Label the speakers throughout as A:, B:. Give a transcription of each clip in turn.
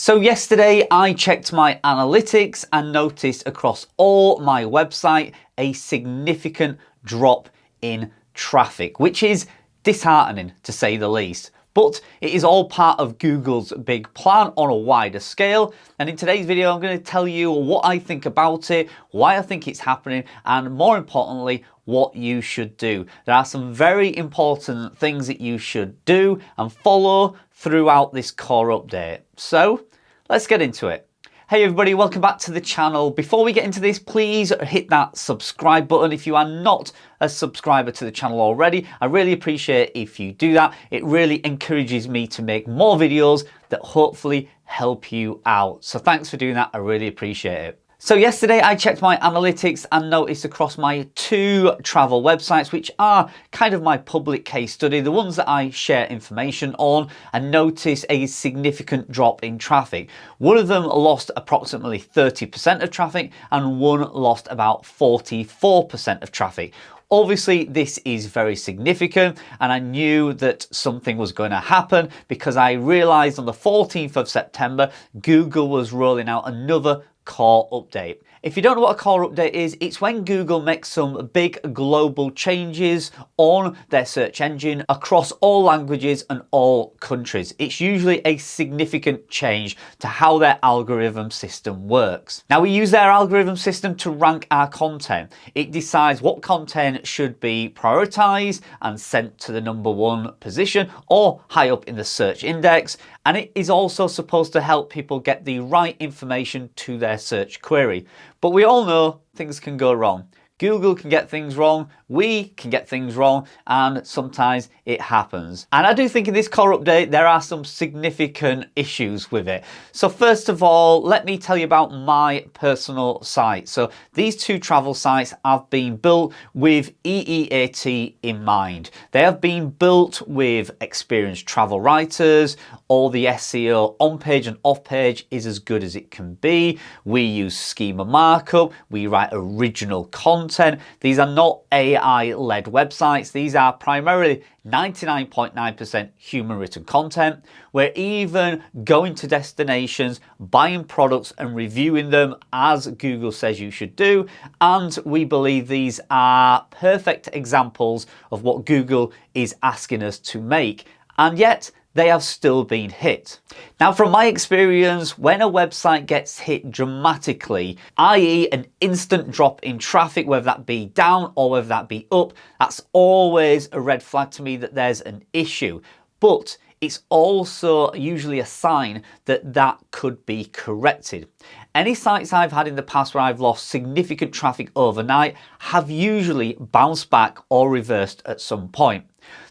A: So yesterday I checked my analytics and noticed across all my website a significant drop in traffic, which is disheartening to say the least. But it is all part of Google's big plan on a wider scale. And in today's video, I'm going to tell you what I think about it, why I think it's happening, and more importantly, what you should do. There are some very important things that you should do and follow throughout this core update. So let's get into it. Hey everybody, welcome back to the channel. Before we get into this, please hit that subscribe button if you are not a subscriber to the channel already. I really appreciate if you do that. It really encourages me to make more videos that hopefully help you out. So thanks for doing that. I really appreciate it. So yesterday I checked my analytics and noticed across my two travel websites, which are kind of my public case study, the ones that I share information on, and noticed a significant drop in traffic. One of them lost approximately 30% of traffic and one lost about 44% of traffic. Obviously, this is very significant, and I knew that something was going to happen because I realized on the 14th of September, Google was rolling out another core update. If you don't know what a core update is, it's when Google makes some big global changes on their search engine across all languages and all countries. It's usually a significant change to how their algorithm system works. Now, we use their algorithm system to rank our content. It decides what content should be prioritized and sent to the #1 position or high up in the search index. And it is also supposed to help people get the right information to their search query. But we all know things can go wrong. Google can get things wrong, we can get things wrong, and sometimes it happens. And I do think in this core update, there are some significant issues with it. So first of all, let me tell you about my personal site. So these two travel sites have been built with EEAT in mind. They have been built with experienced travel writers. All the SEO on page and off page is as good as it can be. We use schema markup, we write original content. These are not AI-led websites. These are primarily 99.9% human written content. We're even going to destinations, buying products and reviewing them as Google says you should do. And we believe these are perfect examples of what Google is asking us to make. And yet, they have still been hit. Now, from my experience, when a website gets hit dramatically, i.e. an instant drop in traffic, whether that be down or whether that be up, that's always a red flag to me that there's an issue. But it's also usually a sign that that could be corrected. Any sites I've had in the past where I've lost significant traffic overnight have usually bounced back or reversed at some point.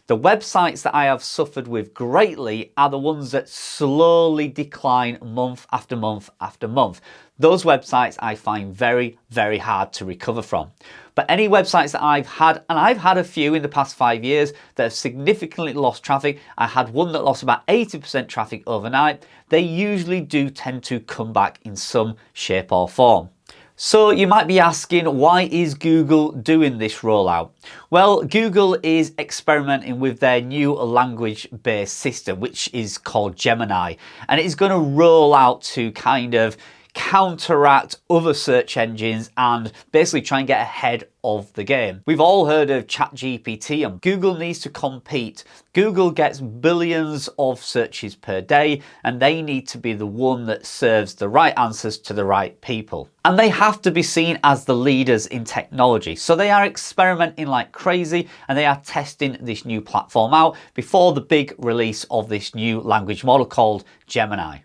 A: The websites that I have suffered with greatly are the ones that slowly decline month after month after month. Those websites I find very, very hard to recover from. But any websites that I've had, and I've had a few in the past 5 years that have significantly lost traffic. I had one that lost about 80% traffic overnight. They usually do tend to come back in some shape or form. So you might be asking, why is Google doing this rollout? Well, Google is experimenting with their new language-based system, which is called Gemini, and it's going to roll out to kind of counteract other search engines and basically try and get ahead of the game. We've all heard of ChatGPT, and Google needs to compete. Google gets billions of searches per day, and they need to be the one that serves the right answers to the right people. And they have to be seen as the leaders in technology. So they are experimenting like crazy, and they are testing this new platform out before the big release of this new language model called Gemini.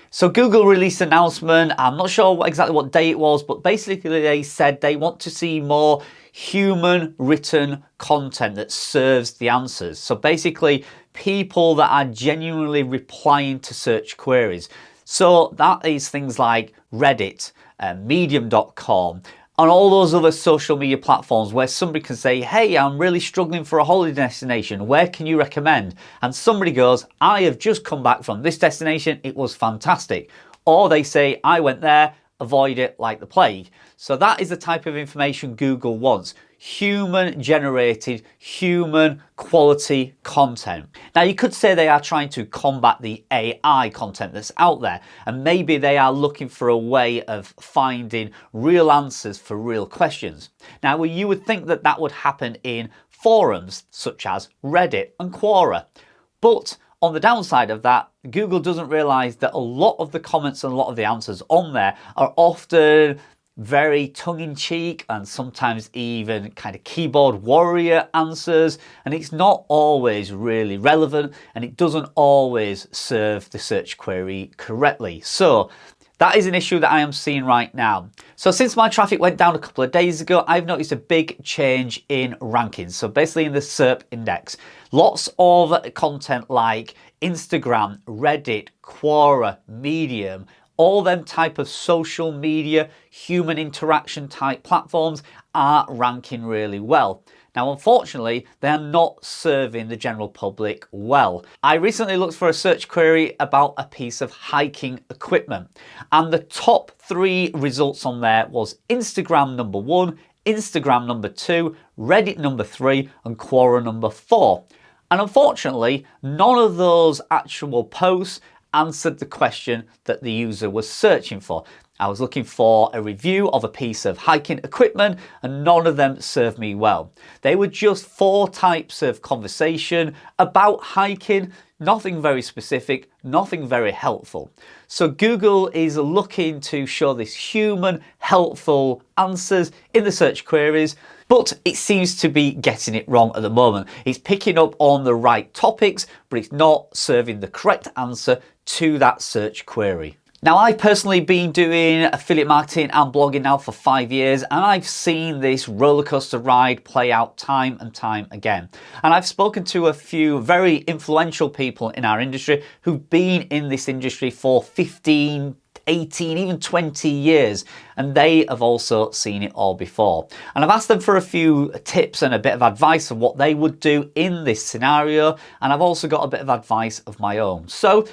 A: So Google released an announcement, I'm not sure exactly what day it was, but basically they said they want to see more human written content that serves the answers. So basically people that are genuinely replying to search queries. So that is things like Reddit, medium.com, on all those other social media platforms where somebody can say, hey, I'm really struggling for a holiday destination, where can you recommend? And somebody goes, I have just come back from this destination, it was fantastic. Or they say, I went there, avoid it like the plague. So that is the type of information Google wants. human generated, human quality content. Now you could say they are trying to combat the AI content that's out there, and maybe they are looking for a way of finding real answers for real questions. Now you would think that that would happen in forums such as Reddit and Quora, but on the downside of that, Google doesn't realize that a lot of the comments and a lot of the answers on there are often very tongue-in-cheek and sometimes even kind of keyboard warrior answers, and it's not always really relevant and it doesn't always serve the search query correctly. So that is an issue that I am seeing right now. So since my traffic went down a couple of days ago, I've noticed a big change in rankings. So basically in the SERP index, lots of content like Instagram, Reddit, Quora, Medium, all them type of social media, human interaction type platforms are ranking really well. Now, unfortunately, they are not serving the general public well. I recently looked for a search query about a piece of hiking equipment, and the top 3 results on there was Instagram number 1, Instagram number 2, Reddit number 3, and Quora number 4. And unfortunately, none of those actual posts answered the question that the user was searching for. I was looking for a review of a piece of hiking equipment and none of them served me well. They were just 4 types of conversation about hiking, nothing very specific, nothing very helpful. So Google is looking to show this human, helpful answers in the search queries, but it seems to be getting it wrong at the moment. It's picking up on the right topics, but it's not serving the correct answer to that search query. Now, I've personally been doing affiliate marketing and blogging now for 5 years, and I've seen this roller coaster ride play out time and time again. And I've spoken to a few very influential people in our industry who've been in this industry for 15, 18, even 20 years, and they have also seen it all before. And I've asked them for a few tips and a bit of advice on what they would do in this scenario, and I've also got a bit of advice of my own. So,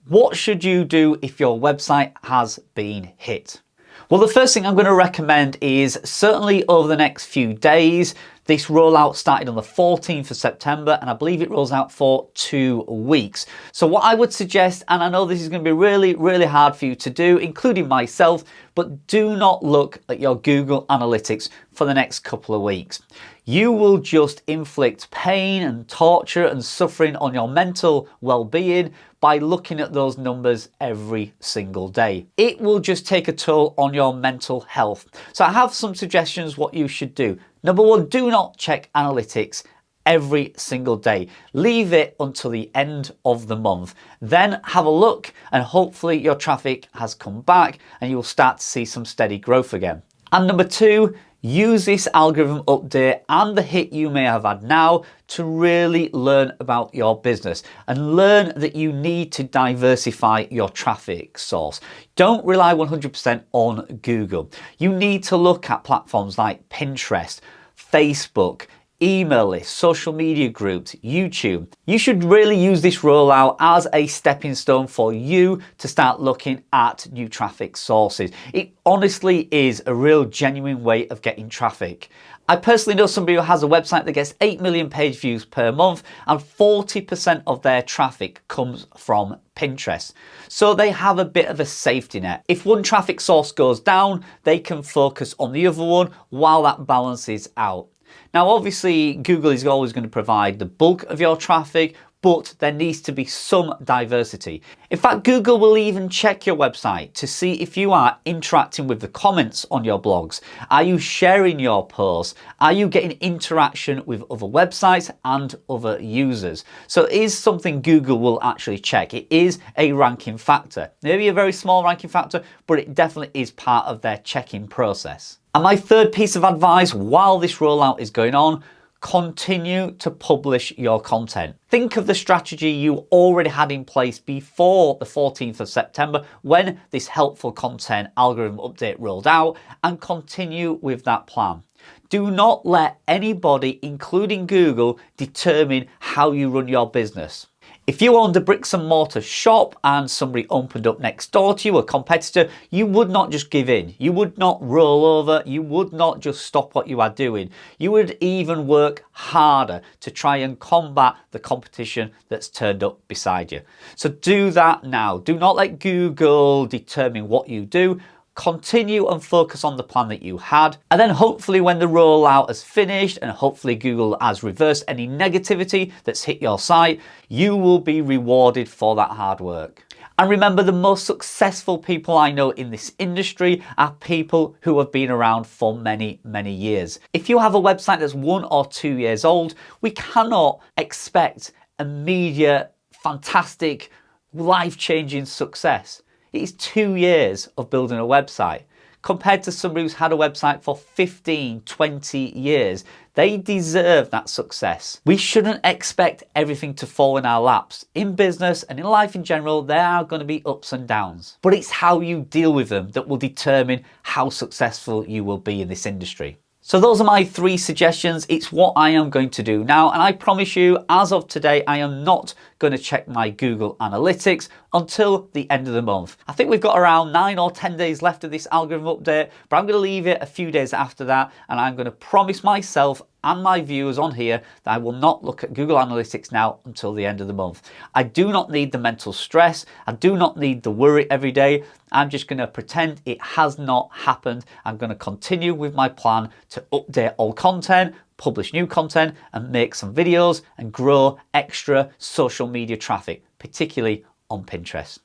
A: what should you do if your website has been hit? Well, the first thing I'm going to recommend is certainly over the next few days. This rollout started on the 14th of September and I believe it rolls out for 2 weeks. So what I would suggest, and I know this is going to be really, really hard for you to do, including myself, but do not look at your Google Analytics for the next couple of weeks. You will just inflict pain and torture and suffering on your mental well-being by looking at those numbers every single day. It will just take a toll on your mental health. So I have some suggestions what you should do. Number 1, do not check analytics every single day. Leave it until the end of the month. Then have a look and hopefully your traffic has come back and you'll start to see some steady growth again. And number 2, use this algorithm update and the hit you may have had now to really learn about your business and learn that you need to diversify your traffic source. Don't rely 100% on Google. You need to look at platforms like Pinterest, Facebook, email lists, social media groups, YouTube. You should really use this rollout as a stepping stone for you to start looking at new traffic sources. It honestly is a real genuine way of getting traffic. I personally know somebody who has a website that gets 8 million page views per month and 40% of their traffic comes from Pinterest. So they have a bit of a safety net. If one traffic source goes down, they can focus on the other one while that balances out. Now, obviously, Google is always going to provide the bulk of your traffic, but there needs to be some diversity. In fact, Google will even check your website to see if you are interacting with the comments on your blogs. Are you sharing your posts? Are you getting interaction with other websites and other users? So it is something Google will actually check. It is a ranking factor. Maybe a very small ranking factor, but it definitely is part of their checking process. And my third piece of advice while this rollout is going on, continue to publish your content. Think of the strategy you already had in place before the 14th of September when this helpful content algorithm update rolled out and continue with that plan. Do not let anybody, including Google, determine how you run your business. If you owned a bricks and mortar shop and somebody opened up next door to you, a competitor, you would not just give in. You would not roll over. You would not just stop what you are doing. You would even work harder to try and combat the competition that's turned up beside you. So do that now. Do not let Google determine what you do. Continue and focus on the plan that you had. And then hopefully when the rollout has finished and hopefully Google has reversed any negativity that's hit your site, you will be rewarded for that hard work. And remember, the most successful people I know in this industry are people who have been around for many, many years. If you have a website that's 1 or 2 years old, we cannot expect immediate, fantastic, life-changing success. It is 2 years of building a website. Compared to somebody who's had a website for 15, 20 years, they deserve that success. We shouldn't expect everything to fall in our laps. In business and in life in general, there are going to be ups and downs. But it's how you deal with them that will determine how successful you will be in this industry. So those are my 3 suggestions. It's what I am going to do now. And I promise you, as of today, I am not going to check my Google Analytics until the end of the month. I think we've got around 9 or 10 days left of this algorithm update, but I'm going to leave it a few days after that. And I'm going to promise myself and my viewers on here that I will not look at Google Analytics now until the end of the month. I do not need the mental stress. I do not need the worry every day. I'm just going to pretend it has not happened. I'm going to continue with my plan to update old content, publish new content, and make some videos and grow extra social media traffic, particularly on Pinterest.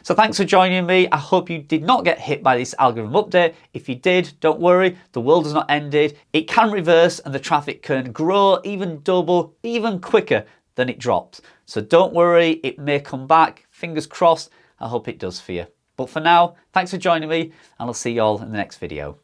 A: So thanks for joining me. I hope you did not get hit by this algorithm update. If you did, don't worry, the world has not ended. It can reverse and the traffic can grow, even double, even quicker than it drops. So don't worry, it may come back. Fingers crossed, I hope it does for you. But for now, thanks for joining me, and I'll see you all in the next video.